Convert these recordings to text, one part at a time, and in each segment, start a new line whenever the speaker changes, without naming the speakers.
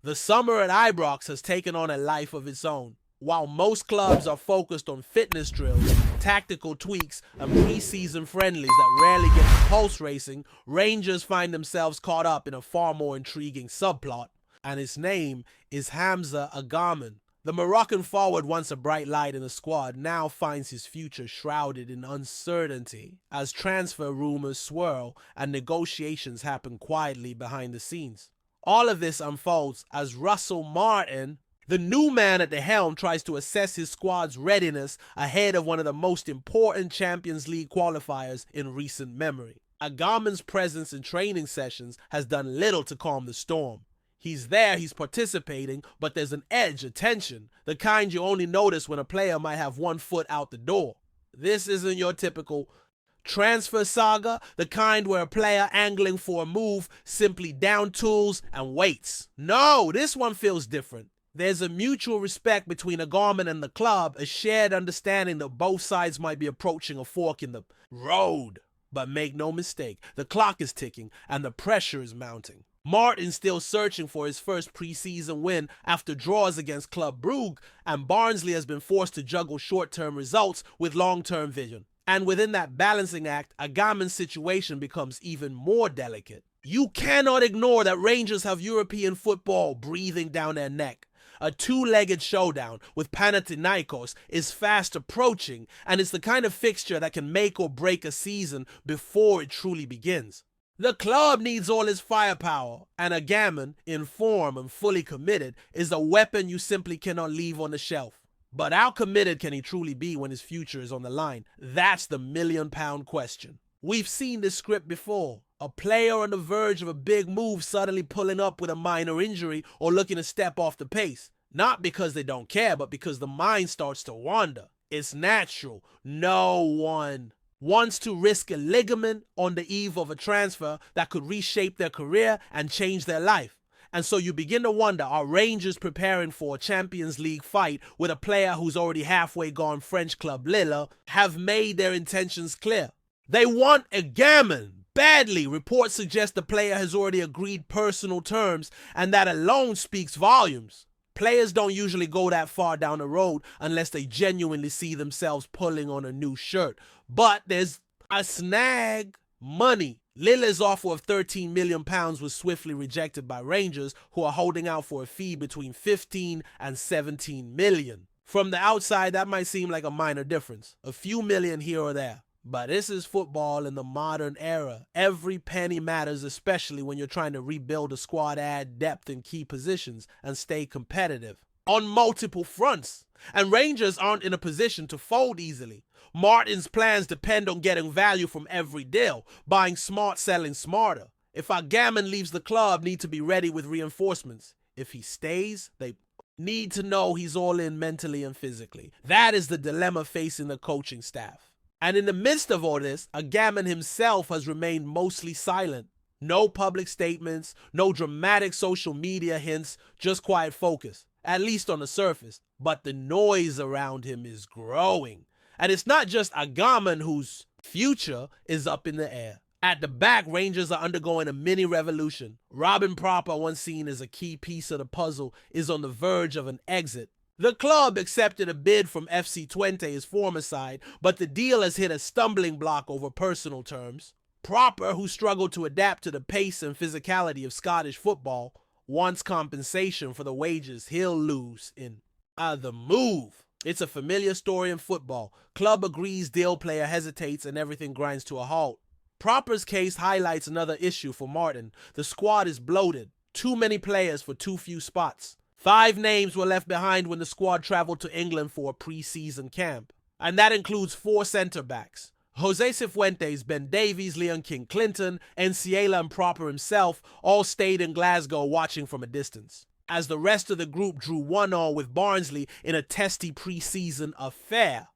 The summer at IBROX has taken on a life of its own. While most clubs are focused on fitness drills, tactical tweaks, and pre-season friendlies that rarely get the pulse racing, Rangers find themselves caught up in a far more intriguing subplot, and its name is Hamza Agamin. The Moroccan forward, once a bright light in the squad, now finds his future shrouded in uncertainty as transfer rumors swirl and negotiations happen quietly behind the scenes. All of this unfolds as Russell Martin, the new man at the helm, tries to assess his squad's readiness ahead of one of the most important Champions League qualifiers in recent memory. Agamin's presence in training sessions has done little to calm the storm. He's there, he's participating, but there's an edge, a tension, the kind you only notice when a player might have one foot out the door. This isn't your typical transfer saga, the kind where a player angling for a move simply down tools and waits. No, this one feels different. There's a mutual respect between Agamin and the club, a shared understanding that both sides might be approaching a fork in the road. But make no mistake, the clock is ticking and the pressure is mounting. Martin's still searching for his first preseason win after draws against Club Brugge, and Barnsley has been forced to juggle short-term results with long-term vision. And within that balancing act, Agamin's situation becomes even more delicate. You cannot ignore that Rangers have European football breathing down their neck. A two-legged showdown with Panathinaikos is fast approaching, and it's the kind of fixture that can make or break a season before it truly begins. The club needs all his firepower, and Agamin, in form and fully committed, is a weapon you simply cannot leave on the shelf. But how committed can he truly be when his future is on the line? That's the million-pound question. We've seen this script before. A player on the verge of a big move suddenly pulling up with a minor injury or looking to step off the pace. Not because they don't care, but because the mind starts to wander. It's natural. No one wants to risk a ligament on the eve of a transfer that could reshape their career and change their life. And so you begin to wonder, are Rangers preparing for a Champions League fight with a player who's already halfway gone French club Lille have made their intentions clear? They want Agamin badly. Reports suggest the player has already agreed personal terms, and that alone speaks volumes. Players don't usually go that far down the road unless they genuinely see themselves pulling on a new shirt. But there's a snag: money. Lille's offer of £13 million was swiftly rejected by Rangers, who are holding out for a fee between 15 and 17 million. From the outside, that might seem like a minor difference, a few million here or there. But this is football in the modern era. Every penny matters, especially when you're trying to rebuild a squad, add depth in key positions, and stay competitive on multiple fronts. And Rangers aren't in a position to fold easily. Martin's plans depend on getting value from every deal, buying smart, selling smarter. If Agamin leaves, the club need to be ready with reinforcements. If he stays, they need to know he's all in mentally and physically. That is the dilemma facing the coaching staff. And in the midst of all this, Agamin himself has remained mostly silent. No public statements, no dramatic social media hints, just quiet focus, at least on the surface. But the noise around him is growing. And it's not just Agamin whose future is up in the air. At the back, Rangers are undergoing a mini revolution. Robin Proper, once seen as a key piece of the puzzle, is on the verge of an exit. The club accepted a bid from FC Twente, his former side, but the deal has hit a stumbling block over personal terms. Proper, who struggled to adapt to the pace and physicality of Scottish football, wants compensation for the wages he'll lose in the move. It's a familiar story in football. Club agrees, deal player hesitates, and everything grinds to a halt. Proper's case highlights another issue for Martin. The squad is bloated. Too many players for too few spots. 5 names were left behind when the squad traveled to England for a pre-season camp. And that includes 4 centre-backs. Jose Cifuentes, Ben Davies, Leon King-Clinton, Enciela and Proper himself all stayed in Glasgow watching from a distance, as the rest of the group drew 1-1 with Barnsley in a testy pre-season affair.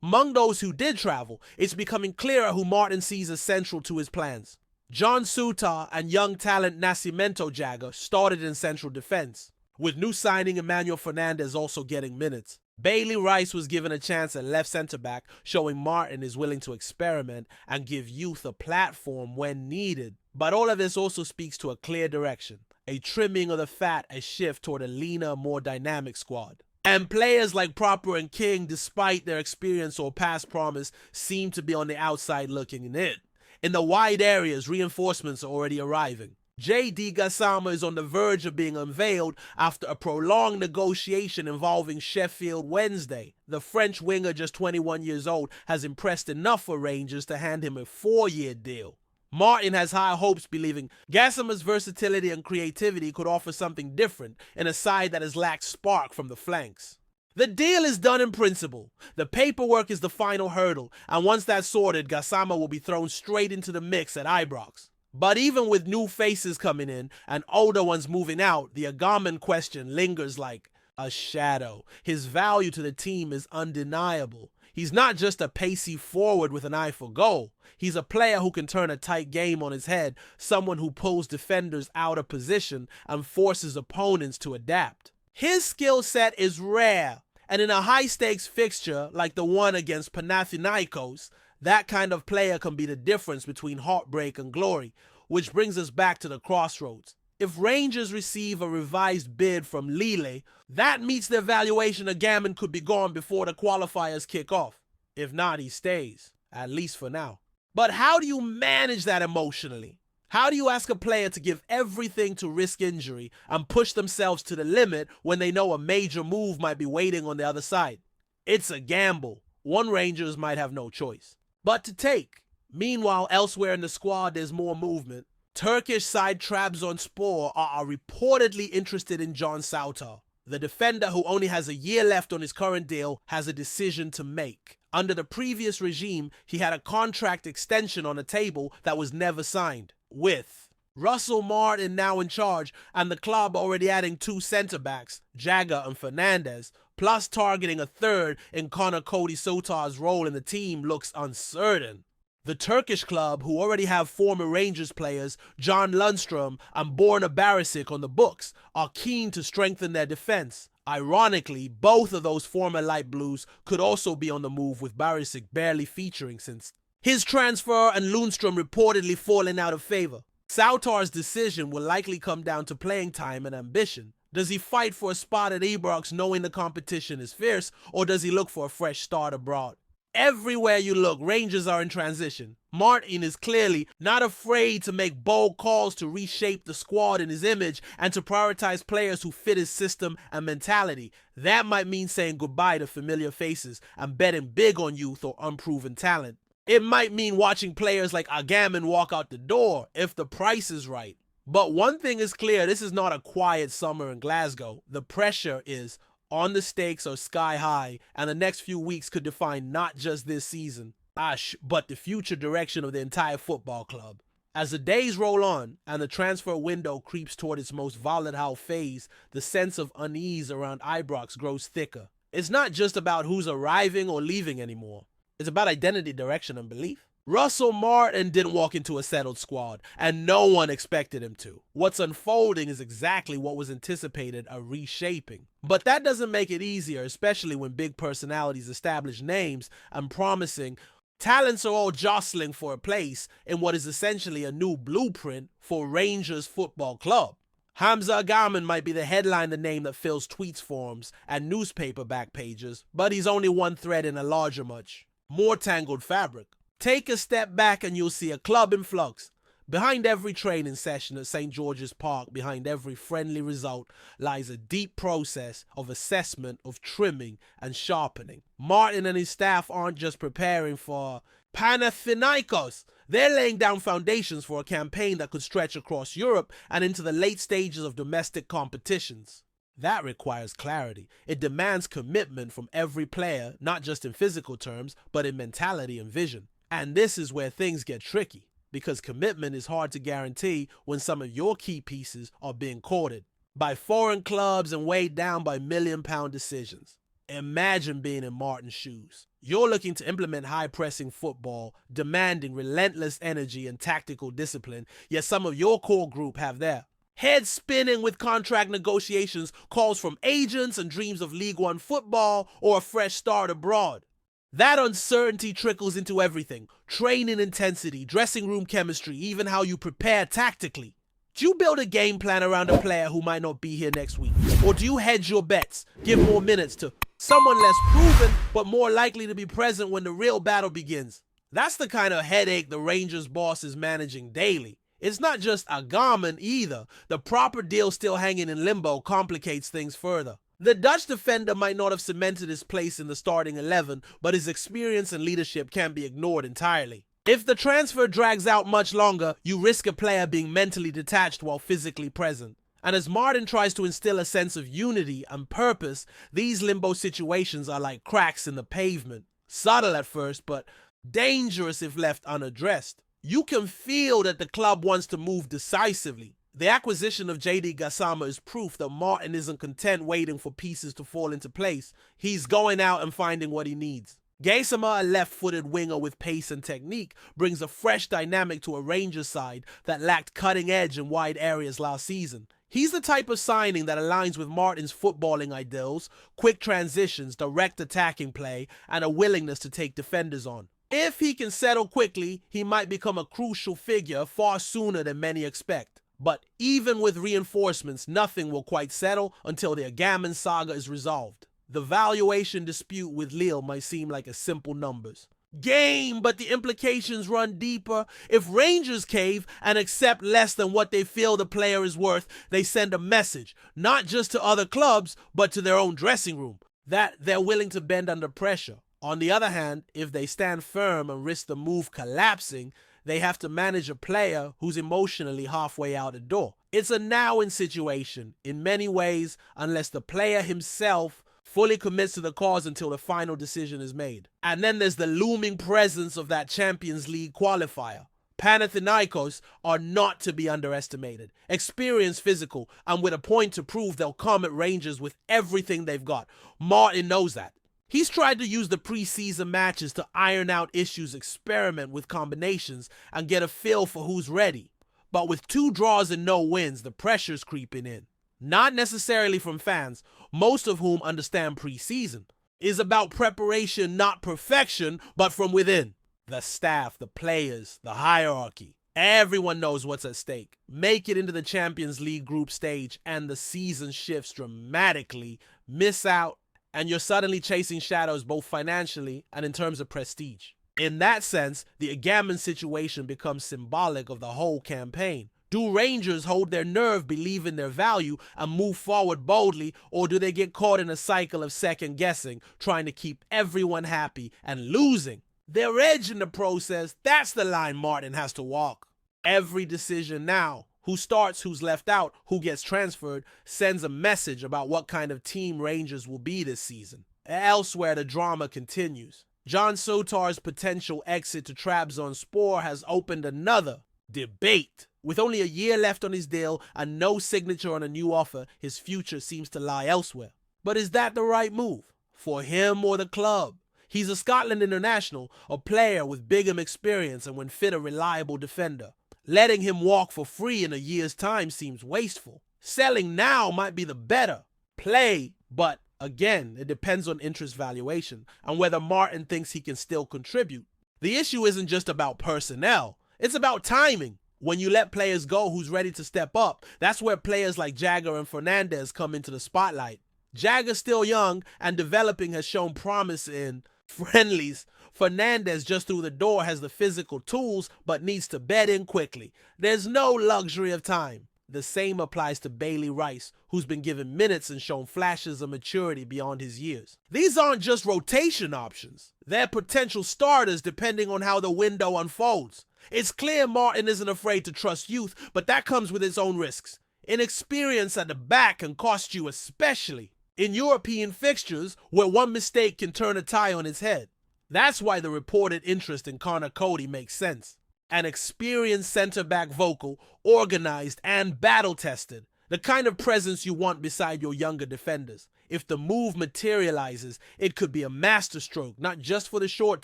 Among those who did travel, it's becoming clearer who Martin sees as central to his plans. John Suter and young talent Nascimento Jagger started in central defence, with new signing Emmanuel Fernandez also getting minutes. Bailey Rice was given a chance at left centre-back, showing Martin is willing to experiment and give youth a platform when needed. But all of this also speaks to a clear direction. a trimming of the fat, a shift toward a leaner, more dynamic squad. And players like Proper and King, despite their experience or past promise, seem to be on the outside looking in. In the wide areas, reinforcements are already arriving. J.D. Gassama is on the verge of being unveiled after a prolonged negotiation involving Sheffield Wednesday. The French winger, just 21 years old, has impressed enough for Rangers to hand him a 4-year deal. Martin has high hopes, believing Gassama's versatility and creativity could offer something different in a side that has lacked spark from the flanks. The deal is done in principle. The paperwork is the final hurdle, and once that's sorted, Gassama will be thrown straight into the mix at IBROX. But even with new faces coming in and older ones moving out, the Agamin question lingers like a shadow. His value to the team is undeniable. He's not just a pacey forward with an eye for goal. He's a player who can turn a tight game on his head, someone who pulls defenders out of position and forces opponents to adapt. His skill set is rare, and in a high-stakes fixture like the one against Panathinaikos, that kind of player can be the difference between heartbreak and glory, which brings us back to the crossroads. If Rangers receive a revised bid from Lille, that meets their valuation. Agamin could be gone before the qualifiers kick off. If not, he stays, at least for now. But how do you manage that emotionally? How do you ask a player to give everything to risk injury and push themselves to the limit when they know a major move might be waiting on the other side? It's a gamble. One Rangers might have no choice but to take. Meanwhile, elsewhere in the squad, there's more movement. Turkish side Trabzonspor are reportedly interested in Can Sauter. The defender, who only has a year left on his current deal, has a decision to make. Under the previous regime, he had a contract extension on the table that was never signed. With Russell Martin now in charge and the club already adding 2 centre-backs, Jagger and Fernandez, plus targeting a third in Connor Cody Sotar's role in the team, looks uncertain. The Turkish club, who already have former Rangers players John Lundstrom and Borna Barisic on the books, are keen to strengthen their defense. Ironically, both of those former Light Blues could also be on the move, with Barisic barely featuring since his transfer and Lundstrom reportedly falling out of favor. Sautar's decision will likely come down to playing time and ambition. Does he fight for a spot at IBROX knowing the competition is fierce, or does he look for a fresh start abroad? Everywhere you look, Rangers are in transition. Martin is clearly not afraid to make bold calls to reshape the squad in his image and to prioritize players who fit his system and mentality. That might mean saying goodbye to familiar faces and betting big on youth or unproven talent. It might mean watching players like Agamin walk out the door if the price is right. But one thing is clear, this is not a quiet summer in Glasgow. The pressure is on, the stakes are sky high, and the next few weeks could define not just this season, but the future direction of the entire football club. As the days roll on and the transfer window creeps toward its most volatile phase, the sense of unease around IBROX grows thicker. It's not just about who's arriving or leaving anymore. It's about identity, direction, and belief. Russell Martin didn't walk into a settled squad, and no one expected him to. What's unfolding is exactly what was anticipated, a reshaping. But that doesn't make it easier, especially when big personalities establish names and promising talents are all jostling for a place in what is essentially a new blueprint for Rangers Football Club. Hamza Agamin might be the headline, the name that fills tweets forums and newspaper back pages, but he's only one thread in a larger, much more tangled fabric. Take a step back and you'll see a club in flux. Behind every training session at St. George's Park, behind every friendly result, lies a deep process of assessment, of trimming and sharpening. Martin and his staff aren't just preparing for Panathinaikos. They're laying down foundations for a campaign that could stretch across Europe and into the late stages of domestic competitions. That requires clarity. It demands commitment from every player, not just in physical terms, but in mentality and vision. And this is where things get tricky, because commitment is hard to guarantee when some of your key pieces are being courted by foreign clubs and weighed down by million-pound decisions. Imagine being in Martin's shoes. You're looking to implement high-pressing football, demanding relentless energy and tactical discipline, yet some of your core group have their heads spinning with contract negotiations, calls from agents, and dreams of League One football or a fresh start abroad. That uncertainty trickles into everything: training intensity, dressing room chemistry, even how you prepare tactically. Do you build a game plan around a player who might not be here next week? Or do you hedge your bets, give more minutes to someone less proven but more likely to be present when the real battle begins? That's the kind of headache the Rangers boss is managing daily. It's not just Agamin either. The proper deal still hanging in limbo complicates things further. The Dutch defender might not have cemented his place in the starting 11, but his experience and leadership can't be ignored entirely. If the transfer drags out much longer, you risk a player being mentally detached while physically present. And as Martin tries to instill a sense of unity and purpose, these limbo situations are like cracks in the pavement. Subtle at first, but dangerous if left unaddressed. You can feel that the club wants to move decisively. The acquisition of JD Gassama is proof that Martin isn't content waiting for pieces to fall into place. He's going out and finding what he needs. Gassama, a left-footed winger with pace and technique, brings a fresh dynamic to a Rangers side that lacked cutting edge in wide areas last season. He's the type of signing that aligns with Martin's footballing ideals, quick transitions, direct attacking play, and a willingness to take defenders on. If he can settle quickly, he might become a crucial figure far sooner than many expect. But even with reinforcements, nothing will quite settle until the Agamin saga is resolved. The valuation dispute with Lille might seem like a simple numbers game, but the implications run deeper. If Rangers cave and accept less than what they feel the player is worth, they send a message, not just to other clubs, but to their own dressing room, that they're willing to bend under pressure. On the other hand, if they stand firm and risk the move collapsing, they have to manage a player who's emotionally halfway out the door. It's a now-in situation, in many ways, unless the player himself fully commits to the cause until the final decision is made. And then there's the looming presence of that Champions League qualifier. Panathinaikos are not to be underestimated. Experienced, physical, and with a point to prove, they'll come at Rangers with everything they've got. Martin knows that. He's tried to use the preseason matches to iron out issues, experiment with combinations, and get a feel for who's ready. But with 2 draws and no wins, the pressure's creeping in. Not necessarily from fans, most of whom understand preseason. It's about preparation, not perfection, but from within. The staff, the players, the hierarchy. Everyone knows what's at stake. Make it into the Champions League group stage and the season shifts dramatically. Miss out, and you're suddenly chasing shadows both financially and in terms of prestige. In that sense, the Agamin situation becomes symbolic of the whole campaign. Do Rangers hold their nerve, believe in their value, and move forward boldly, or do they get caught in a cycle of second guessing, trying to keep everyone happy and losing? Their edge in the process, that's the line Martin has to walk. Every decision now, who starts, who's left out, who gets transferred, sends a message about what kind of team Rangers will be this season. Elsewhere, the drama continues. John Sotar's potential exit to Trabzonspor has opened another debate. With only a year left on his deal and no signature on a new offer, his future seems to lie elsewhere. But is that the right move? For him or the club? He's a Scotland international, a player with Bigham experience and when fit a reliable defender. Letting him walk for free in a year's time seems wasteful. Selling now might be the better play, but again, it depends on interest valuation and whether Martin thinks he can still contribute. The issue isn't just about personnel, it's about timing. When you let players go who's ready to step up, that's where players like Jagger and Fernandez come into the spotlight. Jagger's still young and developing, has shown promise in friendlies. Fernandez just through the door has the physical tools but needs to bed in quickly. There's no luxury of time. The same applies to Bailey Rice, who's been given minutes and shown flashes of maturity beyond his years. These aren't just rotation options. They're potential starters depending on how the window unfolds. It's clear Martin isn't afraid to trust youth, but that comes with its own risks. Inexperience at the back can cost you, especially in European fixtures where one mistake can turn a tie on its head. That's why the reported interest in Connor Cody makes sense. An experienced center-back vocal, organized and battle-tested. The kind of presence you want beside your younger defenders. If the move materializes, it could be a masterstroke, not just for the short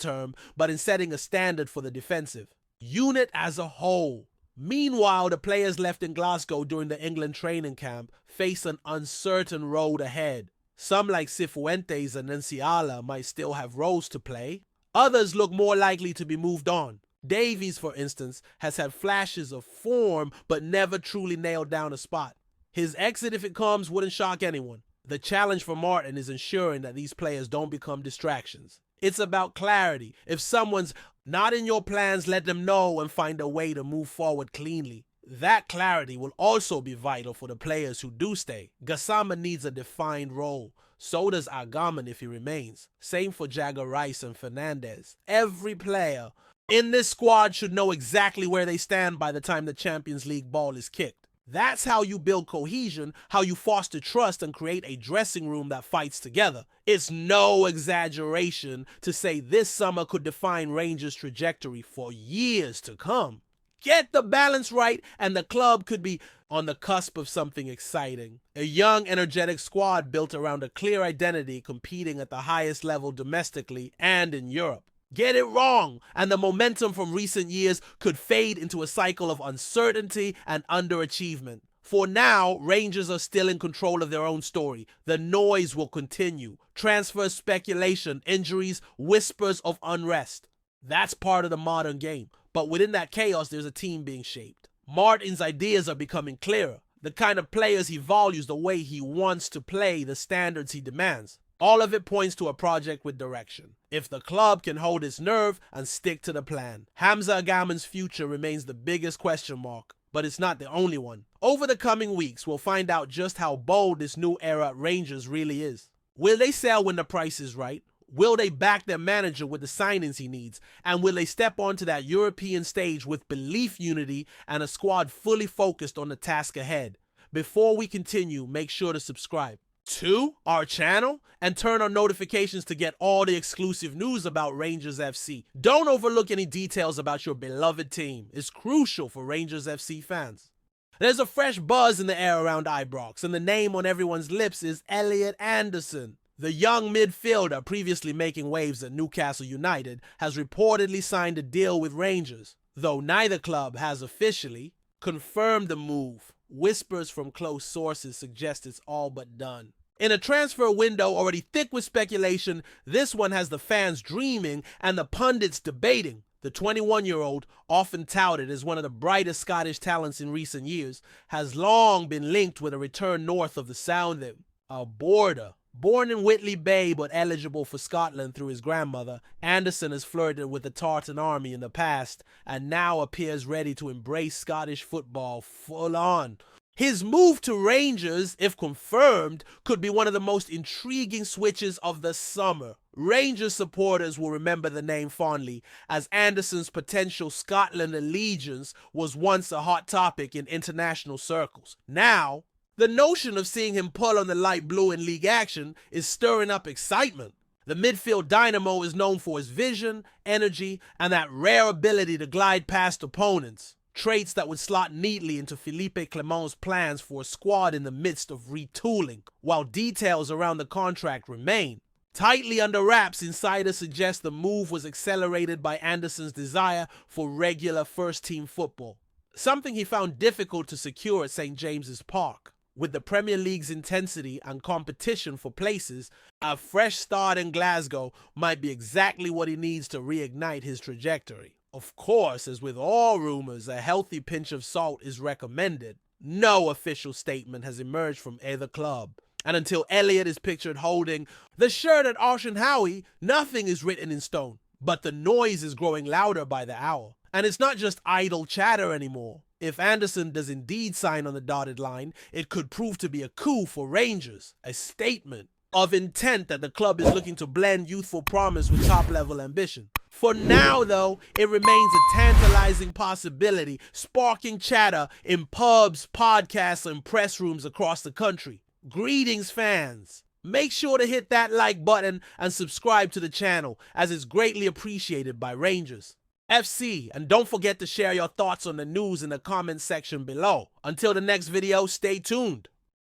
term, but in setting a standard for the defensive unit as a whole. Meanwhile, the players left in Glasgow during the England training camp face an uncertain road ahead. Some like Cifuentes and Enciala might still have roles to play. Others look more likely to be moved on. Davies, for instance, has had flashes of form but never truly nailed down a spot. His exit, if it comes, wouldn't shock anyone. The challenge for Martin is ensuring that these players don't become distractions. It's about clarity. If someone's not in your plans, let them know and find a way to move forward cleanly. That clarity will also be vital for the players who do stay. Gassama needs a defined role. So does Agamin if he remains. Same for Jagger Rice and Fernandez. Every player in this squad should know exactly where they stand by the time the Champions League ball is kicked. That's how you build cohesion, how you foster trust and create a dressing room that fights together. It's no exaggeration to say this summer could define Rangers' trajectory for years to come. Get the balance right and the club could be on the cusp of something exciting. A young, energetic squad built around a clear identity, competing at the highest level domestically and in Europe. Get it wrong, and the momentum from recent years could fade into a cycle of uncertainty and underachievement. For now, Rangers are still in control of their own story. The noise will continue. Transfer speculation, injuries, whispers of unrest. That's part of the modern game. But within that chaos, there's a team being shaped. Martin's ideas are becoming clearer. The kind of players he values, the way he wants to play, the standards he demands. All of it points to a project with direction. If the club can hold its nerve and stick to the plan. Hamza Agamin's future remains the biggest question mark, but it's not the only one. Over the coming weeks, we'll find out just how bold this new era at Rangers really is. Will they sell when the price is right? Will they back their manager with the signings he needs? And will they step onto that European stage with belief, unity, and a squad fully focused on the task ahead? Before we continue, make sure to subscribe to our channel and turn on notifications to get all the exclusive news about Rangers FC. Don't overlook any details about your beloved team. It's crucial for Rangers FC fans. There's a fresh buzz in the air around IBROX, and the name on everyone's lips is Elliot Anderson. The young midfielder, previously making waves at Newcastle United, has reportedly signed a deal with Rangers, though neither club has officially confirmed the move. Whispers from close sources suggest it's all but done. In a transfer window already thick with speculation, this one has the fans dreaming and the pundits debating. The 21-year-old, often touted as one of the brightest Scottish talents in recent years, has long been linked with a return north of the Sound. A border. Born in Whitley Bay but eligible for Scotland through his grandmother, Anderson has flirted with the Tartan Army in the past and now appears ready to embrace Scottish football full on. His move to Rangers, if confirmed, could be one of the most intriguing switches of the summer. Rangers supporters will remember the name fondly, as Anderson's potential Scotland allegiance was once a hot topic in international circles. Now, the notion of seeing him pull on the light blue in league action is stirring up excitement. The midfield dynamo is known for his vision, energy, and that rare ability to glide past opponents. Traits that would slot neatly into Philippe Clement's plans for a squad in the midst of retooling, while details around the contract remain. Tightly under wraps, insiders suggest the move was accelerated by Anderson's desire for regular first-team football, something he found difficult to secure at St. James's Park. With the Premier League's intensity and competition for places, a fresh start in Glasgow might be exactly what he needs to reignite his trajectory. Of course, as with all rumors, a healthy pinch of salt is recommended. No official statement has emerged from either club. And until Elliot is pictured holding the shirt at Ocean Howie, nothing is written in stone. But the noise is growing louder by the hour. And it's not just idle chatter anymore. If Anderson does indeed sign on the dotted line, it could prove to be a coup for Rangers, a statement of intent that the club is looking to blend youthful promise with top-level ambition. For now, though, it remains a tantalizing possibility, sparking chatter in pubs, podcasts, and press rooms across the country. Greetings, fans. Make sure to hit that like button and subscribe to the channel, as it's greatly appreciated by Rangers FC, and don't forget to share your thoughts on the news in the comments section below. Until the next video, stay tuned.